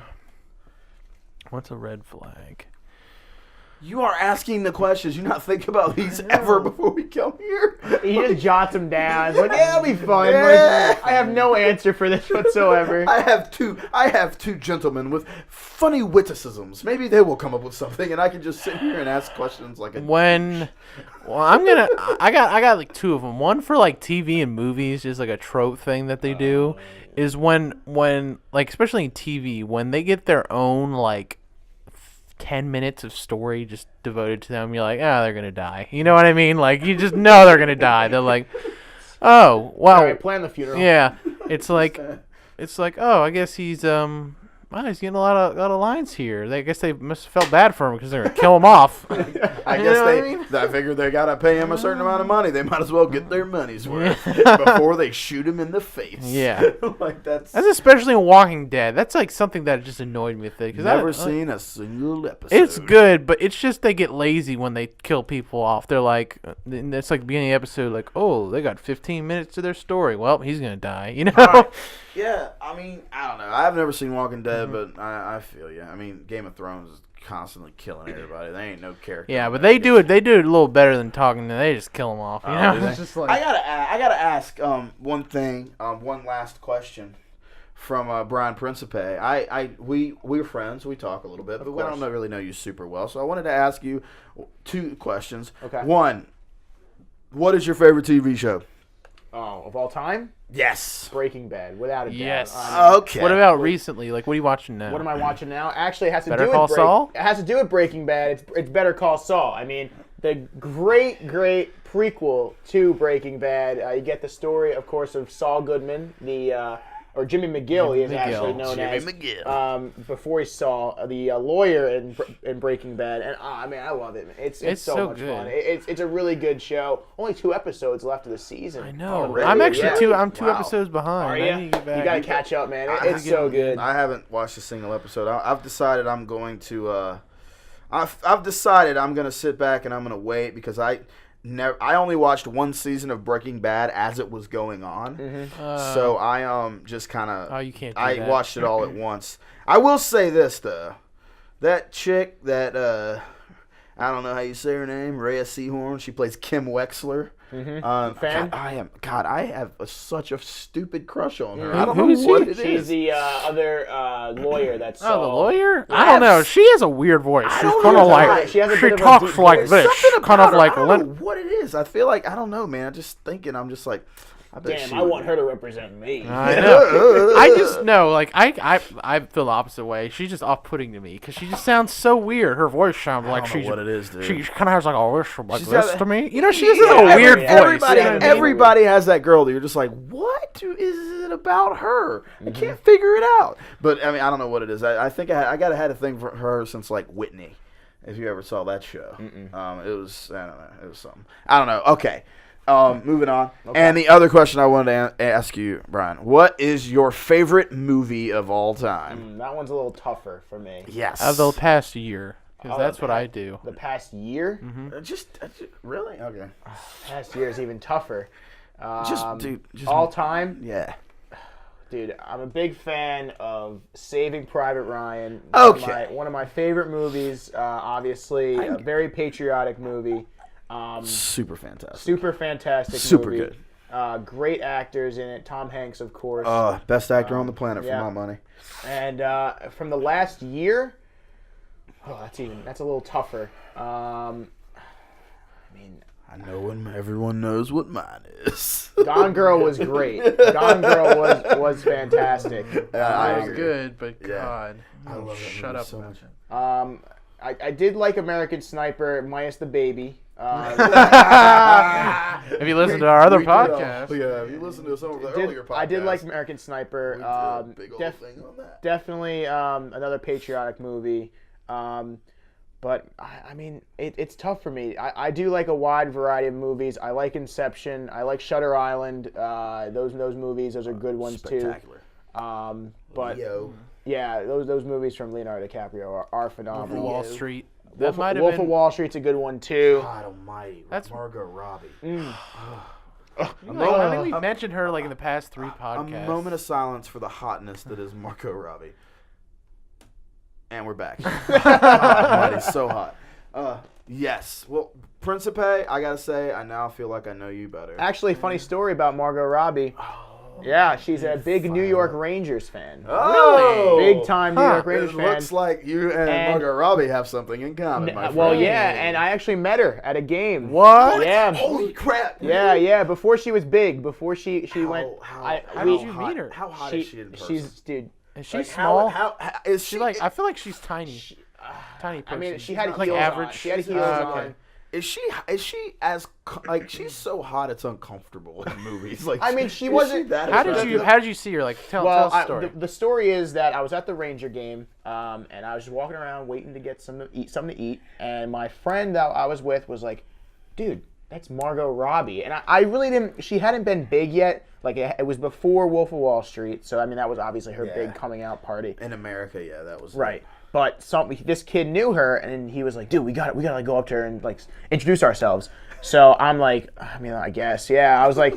What's a red flag? You are asking the questions. You not think about these ever before we come here. He just jots them down. It's like, yeah, it'll be fun. Yeah. Like, I have no answer for this whatsoever. I have two gentlemen with funny witticisms. Maybe they will come up with something, and I can just sit here and ask questions like a. I got like two of them. One for like TV and movies, just like a trope thing that they do, is when like especially in TV when they get their own like 10 minutes of story just devoted to them, you're like, they're gonna die. You know what I mean? Like you just know they're gonna die. They're like, oh wow, All right, plan the funeral. yeah. It's like, oh, I guess he's wow, he's getting a lot of lines here. I guess they must have felt bad for him because they're gonna kill him off. I You guess know what I they. mean? I figured they gotta pay him a certain amount of money. They might as well get their money's worth before they shoot him in the face. Yeah. Like that's Especially in Walking Dead. That's like something that just annoyed me with it. Cause never seen a single episode. It's good, but it's just they get lazy when they kill people off. They're like, it's like the beginning of the episode, like, oh, they got 15 minutes to their story. Well, he's gonna die. You know? Yeah, I mean, I don't know. I've never seen Walking Dead, but I feel you. I mean, Game of Thrones is constantly killing everybody. They ain't no character. Yeah, but they do it. They do it a little better than talking. They just kill them off. You know? Do they? It's just like, I gotta ask one thing, one last question from Brian Principe. We're friends. We talk a little bit, but we don't really know you super well. So I wanted to ask you 2 questions. Okay. One, what is your favorite TV show? Oh, of all time? Yes. Breaking Bad, without a doubt. yes. Okay. What about recently? Like, what are you watching now? What am I watching now? Actually, it has to Better do Call with Saul? It has to do with Breaking Bad. It's Better Call Saul. I mean, the great prequel to Breaking Bad. You get the story, of course, of Saul Goodman, or Jimmy McGill, he is actually known as. Before he saw the lawyer in Breaking Bad, and I mean, I love it. Man. It's so much good. fun. It's a really good show. Only 2 episodes left of the season. I know. Already? I'm actually Yeah. I'm 2 episodes behind. Are I you? need to get back. You gotta catch up, man. It's so good. I haven't watched a single episode. I've decided I'm going to. I've decided I'm gonna sit back and I'm gonna wait because I only watched 1 season of Breaking Bad as it was going on. So I just kind of. Oh, you can't do I that. watched it all at once. I will say this though, that chick that I don't know how you say her name, Rhea Seehorn. She plays Kim Wexler. Fan? I have such a stupid crush on her. Who- I don't who know is what she? it She's is. the other lawyer that's Oh, the lawyer? I don't know. She has a weird voice. She's don't kind know of why. like She has a she bit of a talks deep like voice. this, Something kind about of her, like I don't know limp. what it is. I feel like I don't know, man. I'm just thinking. I'm just like, I bet Damn, she I would want be- her to represent me. I know. I just know, like I feel the opposite way. She's just off-putting to me because she just sounds so weird. Her voice sounds like don't know she's what it is, dude. She kind of has like a whistle like She's this got a- to me. You know, she has a Yeah, weird voice. Everybody, you know what I mean? everybody has that girl that you're just like, what is it about her? I can't figure it out. But I mean, I don't know what it is. I think I got had a thing for her since like Whitney. If you ever saw that show, it was I don't know. It was something. I don't know. Okay. Moving on. And the other question I wanted to ask you, Brian, what is your favorite movie of all time? That one's a little tougher for me. Yes. Of the past year, because Oh, that's the what I do. The past year? Just really? Okay. Past year is even tougher. Dude. All time? Yeah. Dude, I'm a big fan of Saving Private Ryan. Okay. One of my favorite movies, obviously. A very patriotic movie. Super fantastic. Super fantastic Super movie. good. Great actors in it. Tom Hanks, of course. Best actor on the planet yeah. for my money. And from the last year, that's a little tougher. I mean, I know when everyone knows what mine is. Gone Girl was great. Gone Girl was fantastic. I It was agree. good, but Yeah. God, I love that shut movie up so about much. it. I did like American Sniper minus the baby. If you listen to our other We did, podcast, yeah, if you listen to some of the earlier podcasts. I did like American Sniper. we did a big old thing on that. Definitely another patriotic movie. But I mean, it's tough for me. I do like a wide variety of movies. I like Inception. I like Shutter Island. Those movies, those are good ones Spectacular. too. But Leo. yeah, those movies from Leonardo DiCaprio are Wolf phenomenal. of Wall Street. Wolf, That might have Wolf been. of Wall Street's a good one too. God Almighty. That's- Margot Robbie. I think we mentioned her like in the past 3 podcasts. A moment of silence for the hotness that is Margot Robbie. And we're back. Almighty, so hot. Yes. Well, Principe, I gotta say, I now feel like I know you better. Actually, funny story about Margot Robbie. Yeah, she's a big New York Rangers fan. Oh, Big time New York Rangers It fan. looks like you and And- Margot Robbie have something in common, my friend. Well, yeah, and I actually met her at a game. What? Yeah. Holy crap! Yeah. Before she was big, before she went. How did you meet her? How hot is she in person? She's dude. Is she Like, small? How is She like? I feel like she's tiny. Tiny I person. mean, she had like heels average. on. She had heels Okay. on. Is she as like she's so hot it's uncomfortable in movies? Like I mean, she is wasn't. that How did attractive? you see her? Like, tell Well, us the story. the story is that I was at the Ranger game, and I was just walking around waiting to get something to eat, and my friend that I was with was like, "Dude, that's Margot Robbie," and I really didn't. She hadn't been big yet. Like it was before Wolf of Wall Street, so I mean that was obviously her big coming out party. In America, yeah, that was Right. But this kid knew her, and he was like, "Dude, we got to like go up to her and like introduce ourselves." So I'm like, I mean, I guess, yeah. I was like,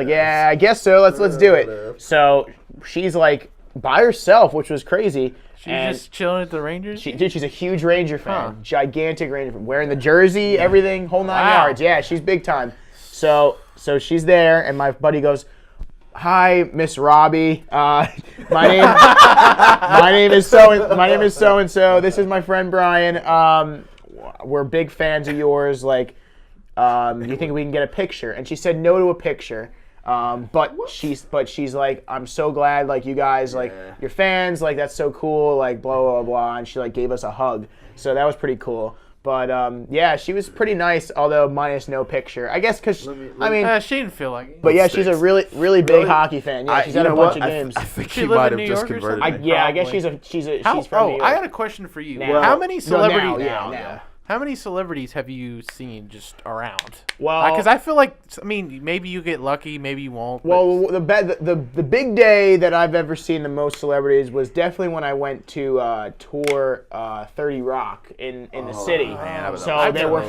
yeah, I guess so. Let's do it. So she's like by herself, which was crazy. She's just chilling at the Rangers. She's a huge Ranger fan, gigantic Ranger fan, wearing the jersey, everything, whole 9 yards. Yeah, she's big time. So she's there, and my buddy goes, "Hi, Miss Robbie. My name is so and so. This is my friend Brian. We're big fans of yours. Like, you think we can get a picture?" And she said no to a picture. But she's like, "I'm so glad, like, you guys, like, you're fans. Like, that's so cool. Like, blah blah blah." And she like gave us a hug. So that was pretty cool. But yeah, she was pretty nice, although minus no picture. I guess because She didn't feel like it. but yeah, she's a really big hockey fan. Yeah, she's at a bunch of games. I think She he live might in have New just York or converted something? me. I guess she's from New York. I got a question for you. Now. How many celebrities? now. How many celebrities have you seen just around? Well, Because I feel like, I mean, maybe you get lucky, maybe you won't. Well, the big day that I've ever seen the most celebrities was definitely when I went to tour 30 Rock in the city. man, So they were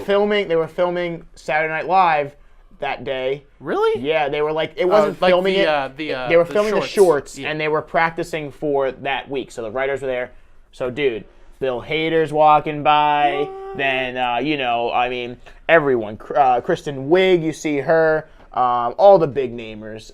filming Saturday Night Live that day. Really? Yeah, they were like, it wasn't like filming they were filming the shorts, yeah. and they were practicing for that week. So the writers were there. So dude, Bill Hader's walking by. Then I mean, everyone. Kristen Wiig, you see her. All the big namers.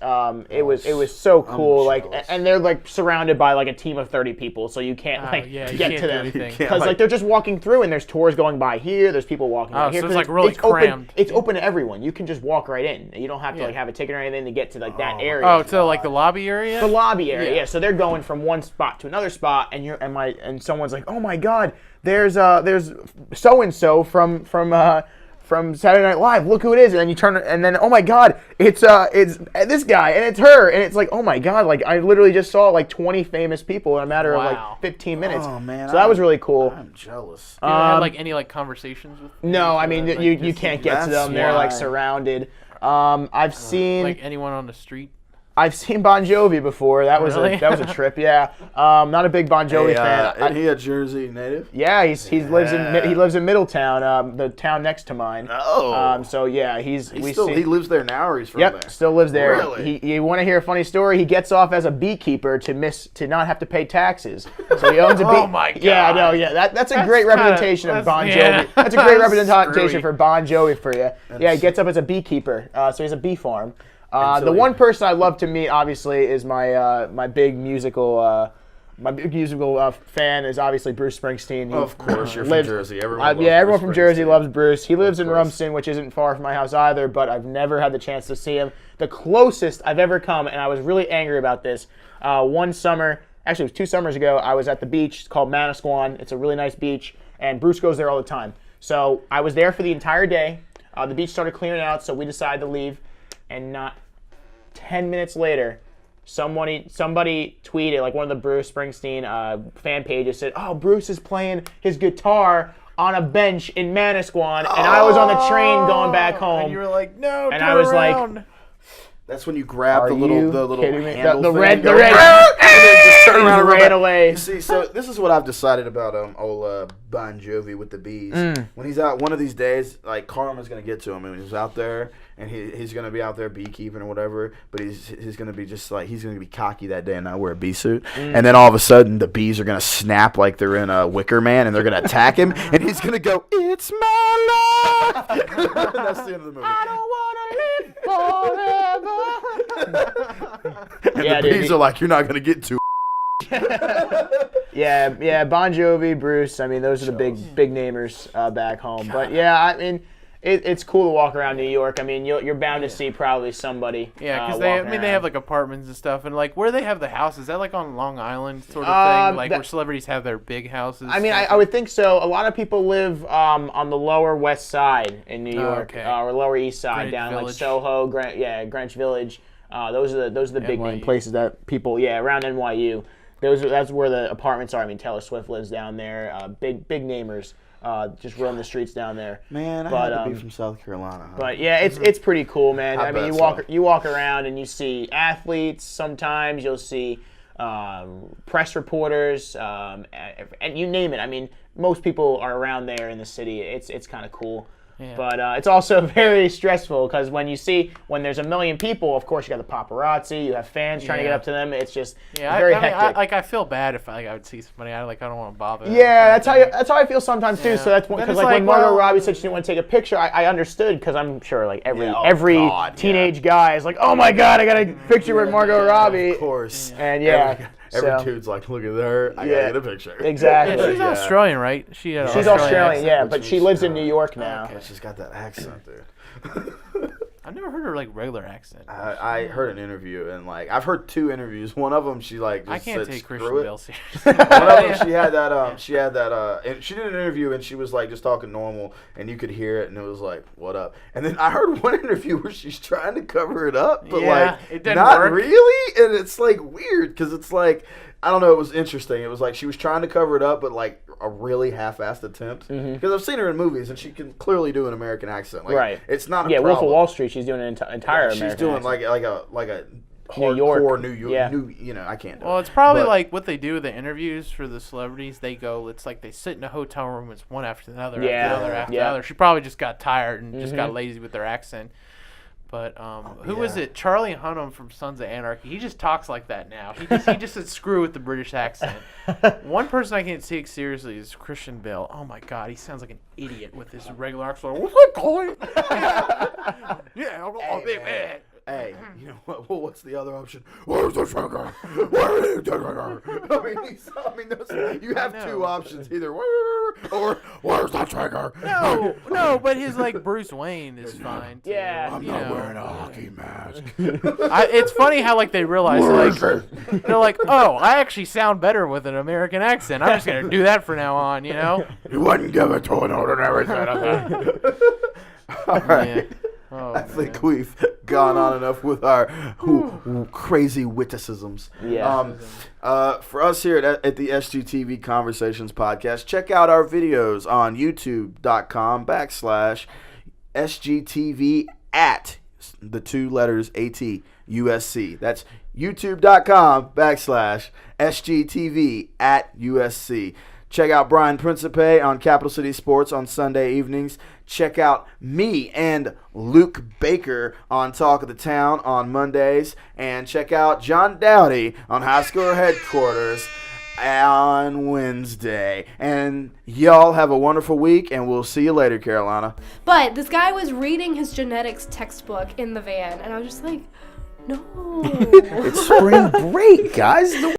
It was so cool. Like, and they're like surrounded by like a team of 30 people, so you can't you get can't to do them anything. because like they're just walking through, and there's tours going by here. There's people walking by here. so it's 'cause like really crammed. It's open to everyone. You can just walk right in. You don't have to like have a ticket or anything to get to like that area. Oh, so like the lobby area? The lobby area, yeah. So they're going from one spot to another spot, and someone's like, "Oh my God, there's so and so from Saturday Night Live. Look who it is!" And then you turn, and then oh my God, it's this guy, and it's her, and it's like, oh my God, like I literally just saw like 20 famous people in a matter of like 15 minutes. Oh man, so that was really cool. I'm jealous. You had like any like conversations with? No, I mean you can't get to them. They're like surrounded. I've seen Like anyone on the street? I've seen Bon Jovi before. That was Really? that was a trip. Yeah, not a big Bon Jovi fan. Isn't he a Jersey native? Yeah, he lives in Middletown, the town next to mine. Oh. So yeah, he lives there now, or he's from Yep, there? still lives there. Really? You want to hear a funny story? He gets off as a beekeeper to not have to pay taxes. So he owns a bee. Oh my God. Yeah, I know. Yeah, that's a great representation of Bon Jovi. yeah. That's a great Screwy. representation for Bon Jovi for you. Yeah, he gets up as a beekeeper. So he has a bee farm. The one person I'd love to meet, obviously, is my big musical fan is obviously Bruce Springsteen. He Of course, you're from Jersey. Everyone everyone from Jersey Springsteen. loves Bruce. He lives in Rumson, which isn't far from my house either, but I've never had the chance to see him. The closest I've ever come, and I was really angry about this, one summer, actually it was 2 summers ago, I was at the beach. It's called Manasquan. It's a really nice beach, and Bruce goes there all the time. So I was there for the entire day. The beach started clearing out, so we decided to leave, and not 10 minutes later, somebody tweeted, like one of the Bruce Springsteen fan pages said, "Oh, Bruce is playing his guitar on a bench in Manasquan," and I was on the train going back home. And you were like, no, And turn I was around. like, That's when you grab Are the you little kidding me? handle The thing, red- go, the red- and then just turn around and ran run back. away. You see, so this is what I've decided about old Bon Jovi with the bees. When he's out, one of these days, like karma's gonna get to him, and he's out there, and he's gonna be out there beekeeping or whatever. But he's gonna be just like he's gonna be cocky that day and not wear a bee suit. And then all of a sudden, the bees are gonna snap like they're in a Wicker Man, and they're gonna attack him, and he's gonna go, "It's my life." That's the end of the movie. I don't want to live forever. And Yeah, the dude, bees are like, "You're not gonna get to." Yeah, Bon Jovi, Bruce. I mean, those are the big namers back home. But yeah, I mean, it's cool to walk around New York. I mean, you're bound to see probably somebody. Yeah, because walking they around. have like apartments and stuff, and like where they have the house, is that like on Long Island sort of thing, like where celebrities have their big houses? I mean, I would think so. A lot of people live on the Lower West Side in New York, okay. or Lower East Side, Greenwich down like Village. Soho, Greenwich Village. Those are the big main NYU. places that people, around NYU. That's where the apartments are. I mean, Taylor Swift lives down there. Big namers just roam the streets down there. Man, I had to be from South Carolina. Huh? But yeah, it's pretty cool, man. I mean, bet you walk around and you see athletes. Sometimes you'll see press reporters, and you name it. I mean, most people are around there in the city. It's kind of cool. Yeah. But it's also very stressful because when there's a million people, of course you got the paparazzi, you have fans trying to get up to them. It's just very hectic. I feel bad if I would see somebody. I don't want to bother them. Yeah, that's how I feel sometimes too. So that's because it's when Margot well, Robbie said she didn't want to take a picture, I understood because I'm sure like every God, teenage guy is like, oh my God, I got a picture with Margot Robbie. Of course. And Every dude's like, look at her. I gotta get a picture. Exactly. Yeah, she's Australian, right? She's Australian, yeah, but she lives in New York Oh, now. Okay, she's got that accent, dude. I've never heard her like regular accent. I heard an interview, and like I've heard 2 interviews. One of them, she like just I can't said, take "Screw Christian it." Bale seriously. One of them, she had that, and she did an interview, and she was like just talking normal, and you could hear it, and it was like, "What up?" And then I heard one interview where she's trying to cover it up, but like it didn't not work. really, and it's like weird because it's like I don't know. It was interesting. It was like she was trying to cover it up, but like a really half-assed attempt. Because I've seen her in movies, and she can clearly do an American accent. Like, Right. It's not a Yeah, problem. Wolf of Wall Street, she's doing an entire She's American doing accent. like a New York. hardcore New York. Yeah. I can't do Well, it. it's probably But- like what they do with the interviews for the celebrities. They go, it's like they sit in a hotel room. It's one after another, Yeah, after another, after yeah. another. She probably just got tired and just got lazy with their accent. But who was it? Charlie Hunnam from Sons of Anarchy. He just talks like that now. He just said screw with the British accent. One person I can't take seriously is Christian Bale. Oh my God, he sounds like an idiot with his regular accent. What's that going? Yeah, I'm a big man. Hey, you know what? Well, what's the other option? Where's the sugar? Where are you taking her? You have 2 options: either where or where's the trigger? No, but his like Bruce Wayne is fine. Too. Yeah. I'm you not know. wearing a hockey mask. It's funny how like they realize like they're like, oh, I actually sound better with an American accent. I'm just gonna do that from now on, you know? You wouldn't give it to an ordinary citizen. All right. Yeah. Oh, I think we've gone on enough with our crazy witticisms. Yeah. For us here at the SGTV Conversations podcast, check out our videos on youtube.com/SGTV at the 2 letters AT-USC. That's youtube.com/SGTV at USC. Check out Brian Principe on Capital City Sports on Sunday evenings. Check out me and Luke Baker on Talk of the Town on Mondays. And check out John Dowdy on High Score Headquarters on Wednesday. And y'all have a wonderful week, and we'll see you later, Carolina. But this guy was reading his genetics textbook in the van, and I was just like, no. It's spring break, guys.